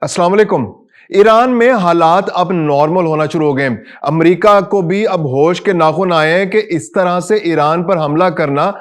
अस्सलाम वालेकुम। ईरान में हालात अब नॉर्मल होना शुरू हो गए। अमेरिका को भी अब होश के नाखून आए हैं कि इस तरह से ईरान पर हमला करना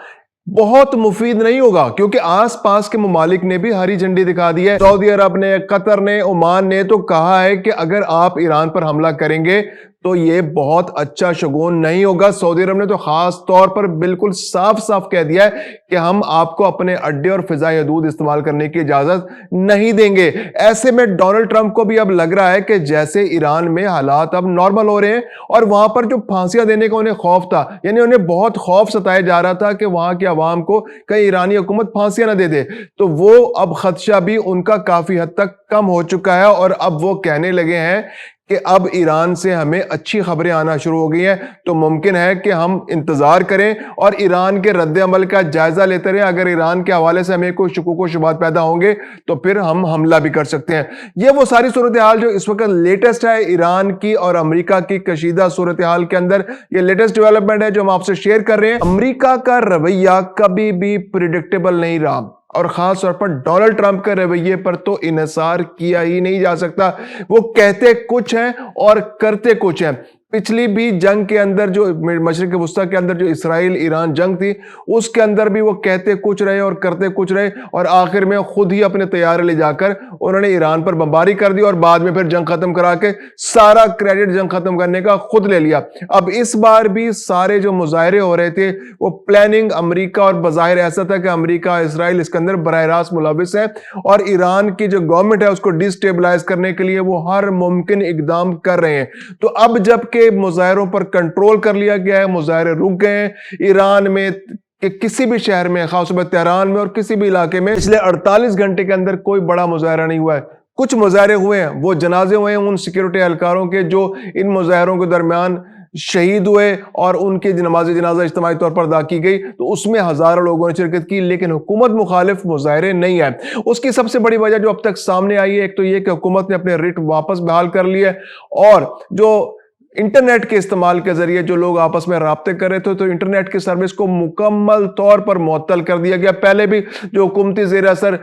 बहुत मुफीद नहीं होगा, क्योंकि आसपास के ममालिक ने भी हरी झंडी दिखा दी है। सऊदी अरब ने, कतर ने, ओमान ने तो कहा है कि अगर आप ईरान पर हमला करेंगे तो ये बहुत अच्छा शगुन नहीं होगा। सऊदी अरब ने तो खास तौर पर बिल्कुल साफ साफ कह दिया है कि हम आपको अपने अड्डे और फिजाई हदूद इस्तेमाल करने की इजाजत नहीं देंगे। ऐसे में डोनाल्ड ट्रंप को भी अब लग रहा है कि जैसे ईरान में हालात अब नॉर्मल हो रहे हैं और वहां पर जो फांसियां देने का उन्हें खौफ था, यानी उन्हें बहुत खौफ सताया जा रहा था कि वहां की आवाम को कहीं ईरानी हुकूमत फांसियां ना दे दे, तो वो अब खदशा भी उनका काफी हद तक कम हो चुका है और अब वो कहने लगे हैं कि अब ईरान से हमें अच्छी खबरें आना शुरू हो गई हैं। तो मुमकिन है कि हम इंतजार करें और ईरान के रद्द अमल का जायजा लेते रहें। अगर ईरान के हवाले से हमें कोई शुकूक व शुबात पैदा होंगे तो फिर हम हमला भी कर सकते हैं। ये वो सारी सूरत हाल जो इस वक्त लेटेस्ट है ईरान की और अमेरिका की कशीदा सूरत हाल के अंदर। ये लेटेस्ट डेवलपमेंट है जो हम आपसे शेयर कर रहे हैं। अमेरिका का रवैया कभी भी प्रिडिक्टेबल नहीं रहा और खास तौर पर डोनाल्ड ट्रंप के रवैये पर तो इन्हिसार किया ही नहीं जा सकता। वो कहते कुछ हैं और करते कुछ हैं। पिछली भी जंग के अंदर, जो मशरिक वस्ता के अंदर जो इसराइल ईरान जंग थी, उसके अंदर भी वो कहते कुछ रहे और करते कुछ रहे और आखिर में खुद ही अपने तैयारे ले जाकर उन्होंने ईरान पर बमबारी कर दी और बाद में फिर जंग खत्म करा के सारा क्रेडिट जंग खत्म करने का खुद ले लिया। अब इस बार भी सारे जो मुजाहरे हो रहे थे वो प्लानिंग अमेरिका, और बज़ाहिर ऐसा था कि अमेरिका इसराइल इसके अंदर बराह रास्त मुलविस है और ईरान की जो गवर्नमेंट है उसको डिस्टेबलाइज करने के लिए वो हर मुमकिन इकदाम कर रहे हैं। तो अब जबकि मुजाहरों पर कंट्रोल कर लिया गया है, मुजाहरे रुक गए हैं ईरान में कि किसी भी शहर में, खासतौर पर तेहरान में और किसी भी इलाके में पिछले 48 घंटे के अंदर कोई बड़ा मुजाहरा नहीं हुआ है। कुछ मुजाहरे हुए हैं, वो जनाजे हुए हैं उन सिक्योरिटी एहलकारों के जो इन मुजाहरों के दरमियान शहीद हुए और उनकी नमाज जनाजा इज्तिमाई तौर पर अदा की गई, तो उसमें हजारों लोगों ने शिरकत की, लेकिन हुकूमत मुखालिफ मुजाहरे नहीं आए। उसकी सबसे बड़ी वजह जो अब तक सामने आई है, एक तो यह कि हुकूमत ने अपने रिट वापस बहाल कर लिए और जो इंटरनेट के इस्तेमाल के जरिए जो लोग आपस में राब्ते कर रहे थे, तो इंटरनेट की सर्विस को मुकम्मल तौर पर मुअत्तल कर दिया गया। पहले भी जो हुकूमती ज़ेर असर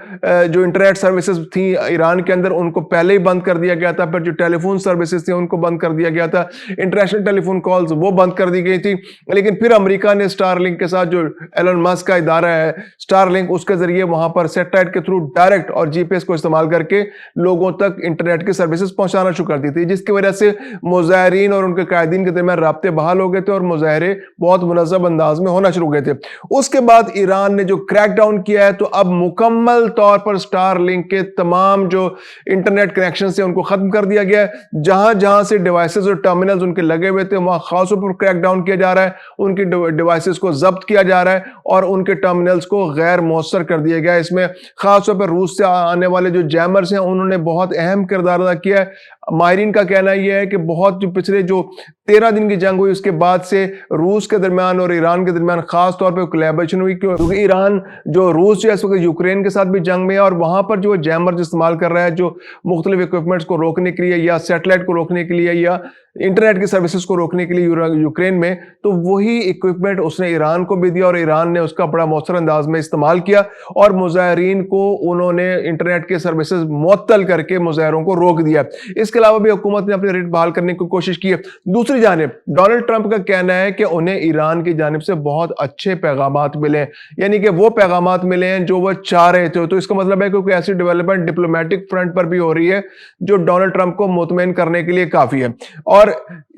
जो इंटरनेट सर्विसेज थी ईरान के अंदर, उनको पहले ही बंद कर दिया गया था। फिर जो टेलीफोन सर्विसेज थी उनको बंद कर दिया गया था, इंटरनेशनल टेलीफोन कॉल्स वो बंद कर दी गई थी। लेकिन फिर अमेरिका ने स्टारलिंक के साथ, जो एलन मस्क का इदारा है स्टारलिंक, उसके जरिए वहां पर सैटेलाइट के थ्रू डायरेक्ट और जीपीएस को इस्तेमाल करके लोगों तक इंटरनेट की सर्विसेज पहुंचाना शुरू कर दी थी, जिसकी वजह से मुजाहरीन और उनके कायदीन के दरमियान राब्ते बहाल हो गए थे और मुजाहरे बहुत मुनज़्ज़म अंदाज में होना शुरू हो गए थे। उसके बाद ईरान ने जो क्रैकडाउन किया है, तो अब मुकम्मल तौर पर स्टारलिंक के तमाम जो इंटरनेट कनेक्शन से उनको खत्म कर दिया गया है। जहां जहां से डिवाइसेस और टर्मिनल्स उनके लगे हुए थे वहां खासतौर पर क्रैकडाउन किया जा रहा है, उनकी डिवाइसेस को जब्त किया जा रहा है और उनके टर्मिनल्स को गैर मौसर कर दिया गया है। इसमें खासतौर पर रूस से आने वाले जो जैमर्स हैं उन्होंने बहुत अहम किरदार अदा किया है। माहिरीन का कहना यह है कि बहुत जो पिछले जो 13 दिन की जंग हुई उसके बाद से रूस के दरमियान और ईरान के दरमियान खास तौर पे कोलैबोरेशन हुई, क्योंकि ईरान जो रूस जो इस वक्त यूक्रेन के साथ भी जंग में है और वहां पर जो जैमर्स इस्तेमाल कर रहा है, जो मुख्तलिफ इक्विपमेंट्स को रोकने के लिए या सैटेलाइट को रोकने के लिए या इंटरनेट की सर्विसेज को रोकने के लिए यूक्रेन में, तो वही इक्विपमेंट उसने ईरान को भी दिया और ईरान ने उसका बड़ा मौसर अंदाज में इस्तेमाल किया और मुजाहरीन को उन्होंने इंटरनेट के सर्विसेज मुअत्तल करके मुजाहरों को रोक दिया। इसके अलावा भी हुकूमत ने अपने रेट बहाल करने की कोशिश की है। दूसरी जानिब डोनाल्ड ट्रंप का कहना है कि उन्हें ईरान की जानिब से बहुत अच्छे पैगामात मिले हैं, यानी कि वो पैगामात मिले हैं जो वो चाह रहे थे। तो इसका मतलब है कि कोई ऐसी डेवलपमेंट डिप्लोमेटिक फ्रंट पर भी हो रही है जो डोनाल्ड ट्रंप को मुतमईन करने के लिए काफी है। और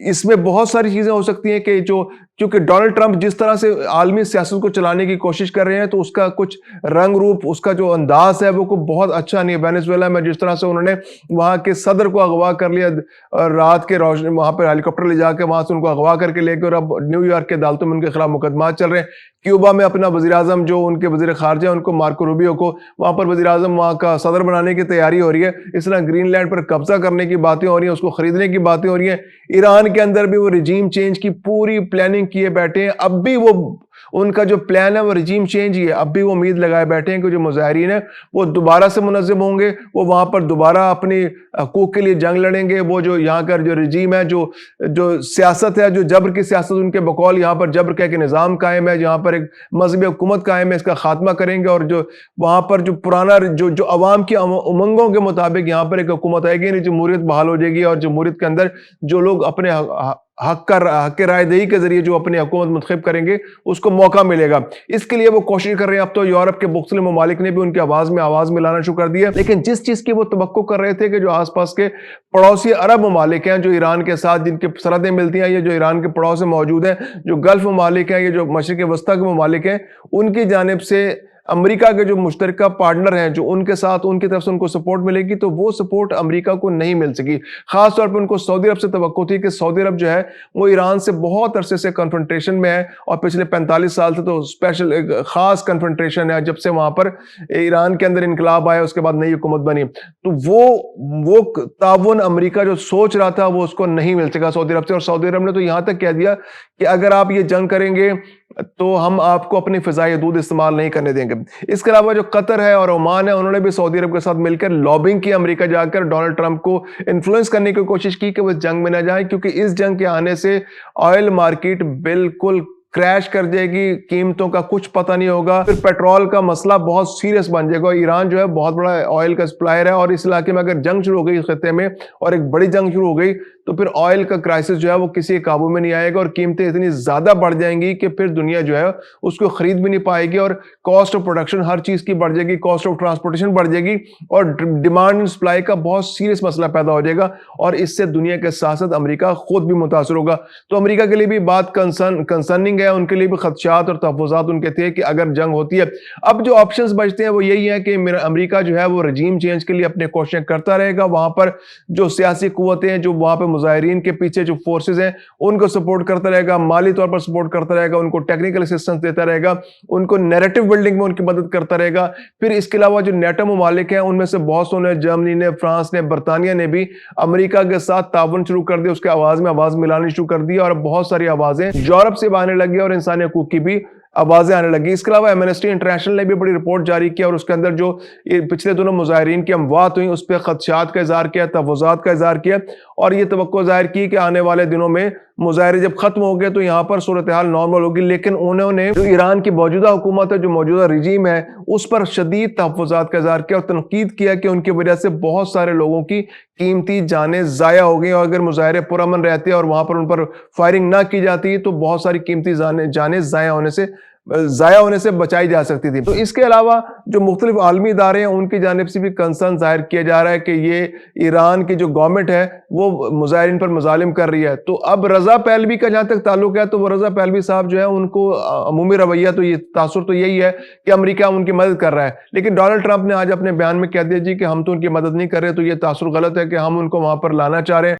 इसमें बहुत सारी चीजें हो सकती हैं कि जो, क्योंकि डोनाल्ड ट्रंप जिस तरह से आलमी सियासत को चलाने की कोशिश कर रहे हैं, तो उसका कुछ रंग रूप, उसका जो अंदाज है वो को बहुत अच्छा नहीं है। वेनेजुएला में जिस तरह से उन्होंने वहां के सदर को अगवा कर लिया, रात के रोशनी वहां पर हेलीकॉप्टर ले जाकर वहां से उनको अगवा करके लेकर, अब न्यूयॉर्क के अदालतों में उनके खिलाफ मुकदमा चल रहे हैं। क्यूबा में अपना वजीर आजम जो उनके वजीर खारजा उनको मार्को रूबियो को वहां पर वजीर आजम वहां का सदर बनाने की तैयारी हो रही है। इस तरह ग्रीनलैंड पर कब्जा करने की बातें हो रही हैं, उसको खरीदने की बातें हो रही हैं। ईरान के अंदर भी वो रिजीम चेंज की पूरी प्लानिंग किए बैठे हैं। अब भी वो ان کا جو پلان ہے وہ رجیم چینج ہی ہے. اب بھی وہ امید لگائے بیٹھے ہیں کہ جو مظاہرین ہیں وہ دوبارہ سے منظم ہوں گے, وہ وہاں پر دوبارہ اپنی حقوق کے لیے جنگ لڑیں گے. وہ جو یہاں کا جو رجیم ہے, جو سیاست ہے, جو جبر کی سیاست, ان کے بقول یہاں پر جبر کا ایک نظام قائم ہے, جہاں پر ایک مذہبی حکومت قائم ہے, اس کا خاتمہ کریں گے. اور جو وہاں پر جو پرانا جو عوام کی امنگوں کے مطابق یہاں پر ایک حکومت آئے گی, یعنی جمہوریت بحال ہو جائے گی, اور جمہوریت کے اندر جو لوگ اپنے حق رائے دہی کے ذریعے جو اپنی حکومت منتخب کریں گے اس کو موقع ملے گا. اس کے لیے وہ کوشش کر رہے ہیں. اب تو یورپ کے مختلف ممالک نے بھی ان کی آواز میں لانا شروع کر دیا. لیکن جس چیز کی وہ توقع کر رہے تھے کہ جو آس پاس کے پڑوسی عرب ممالک ہیں جو ایران کے ساتھ جن کی سرحدیں ملتی ہیں, یہ جو ایران کے پڑوس میں موجود ہیں, جو گلف ممالک ہیں, یہ جو مشرق وسطیٰ کے ممالک ہیں, ان کی جانب سے امریکہ کے جو مشترکہ پارٹنر ہیں, جو ان کے ساتھ ان کی طرف سے ان کو سپورٹ ملے گی, تو وہ سپورٹ امریکہ کو نہیں مل سکی. خاص طور پر ان کو سعودی عرب سے توقع تھی کہ سعودی عرب جو ہے وہ ایران سے بہت عرصے سے کنفرنٹریشن میں ہے, اور پچھلے 45 سال سے تو اسپیشل ایک خاص کنفرنٹریشن ہے جب سے وہاں پر ایران کے اندر انقلاب آیا, اس کے بعد نئی حکومت بنی. تو وہ تعاون امریکہ جو سوچ رہا تھا وہ اس کو نہیں مل سکا سعودی عرب سے. اور سعودی عرب نے تو یہاں تک کہہ دیا کہ اگر آپ یہ جنگ کریں گے تو ہم آپ کو اپنی فضائی حدود استعمال نہیں کرنے دیں گے. اس کے علاوہ جو قطر ہے اور عمان ہے, انہوں نے بھی سعودی عرب کے ساتھ مل کر لابنگ کی, امریکہ جا کر ڈونلڈ ٹرمپ کو انفلوئنس کرنے کی کوشش کی کہ وہ اس جنگ میں نہ جائیں, کیونکہ اس جنگ کے آنے سے آئل مارکیٹ بالکل کریش کر جائے گی, قیمتوں کا کچھ پتہ نہیں ہوگا, پھر پیٹرول کا مسئلہ بہت سیریس بن جائے گا. ایران جو ہے بہت بڑا آئل کا سپلائر ہے, اور اس علاقے میں اگر جنگ شروع ہو گئی اس خطے میں, اور ایک بڑی جنگ شروع ہو گئی, تو پھر آئل کا کرائسس جو ہے وہ کسی قابو میں نہیں آئے گا, اور قیمتیں اتنی زیادہ بڑھ جائیں گی کہ پھر دنیا جو ہے اس کو خرید بھی نہیں پائے گی, اور کاسٹ آف پروڈکشن ہر چیز کی بڑھ جائے گی, کاسٹ آف ٹرانسپورٹیشن بڑھ جائے گی, اور ڈیمانڈ اینڈ سپلائی کا بہت سیریس مسئلہ پیدا ہو جائے گا, اور اس سے دنیا کے ساتھ ساتھ امریکہ خود بھی متاثر ہوگا. تو امریکہ کے لیے بھی بات کنسرننگ ہے, ان کے لیے بھی خدشات اور تحفظات ان کے تھے کہ اگر جنگ ہوتی ہے. اب جو آپشنز بچتے ہیں وہ یہی ہے کہ امریکہ جو ہے وہ رجیم چینج کے لیے اپنے کوششیں کرتا رہے گا, وہاں پر جو سیاسی قوتیں ہیں, جو وہاں پہ مظاہرین کے پیچھے جو فورسز ہیں, ان کو سپورٹ کرتا رہے گا, مالی طور پر سپورٹ کرتا رہے گا, ان کو ٹیکنیکل اسسٹنس دیتا رہے گا, ان کو نیریٹو بلڈنگ میں ان کی مدد کرتا رہے گا. پھر اس کے علاوہ جو نیٹو ممالک ہیں ان میں سے بہت سو نے, جرمنی نے, فرانس نے, برطانیہ نے بھی امریکہ کے ساتھ تعاون شروع کر دیا, اس کے آواز ملانی شروع کر دی, اور بہت ساری آوازیں یورپ سے آنے لگی اور انسانی حقوق کی بھی آوازیں آنے لگی. اس کے علاوہ ایمنسٹی انٹرنیشنل نے بھی بڑی رپورٹ جاری کیا, اور اس کے اندر جو پچھلے دونوں مظاہرین کی اموات ہوئیں اس پہ خدشات کا اظہار کیا, تحفظات کا اظہار کیا, اور یہ توقع ظاہر کی کہ آنے والے دنوں میں مظاہرے جب ختم ہو گئے تو یہاں پر صورتحال نارمل ہوگی. لیکن انہوں نے جو ایران کی موجودہ حکومت ہے, جو موجودہ رجیم ہے, اس پر شدید تحفظات کا اظہار کیا اور تنقید کیا کہ ان کی وجہ سے بہت سارے لوگوں کی قیمتی جانیں ضائع ہو گئی, اور اگر مظاہرے پرامن رہتے اور وہاں پر ان پر فائرنگ نہ کی جاتی تو بہت ساری قیمتی جانیں ضائع ہونے سے بچائی جا سکتی تھی. تو اس کے علاوہ جو مختلف عالمی ادارے ہیں ان کی جانب سے بھی کنسرن ظاہر کیا جا رہا ہے کہ یہ ایران کی جو گورنمنٹ ہے وہ مظاہرین پر مظالم کر رہی ہے. تو اب رضا پہلوی کا جہاں تک تعلق ہے, تو وہ رضا پہلوی صاحب جو ہے ان کو عمومی رویہ تو یہ تاثر تو یہی ہے کہ امریکہ ان کی مدد کر رہا ہے, لیکن ڈونلڈ ٹرمپ نے آج اپنے بیان میں کہہ دیا جی کہ ہم تو ان کی مدد نہیں کر رہے, تو یہ تاثر غلط ہے کہ ہم ان کو وہاں پر لانا چاہ رہے ہیں.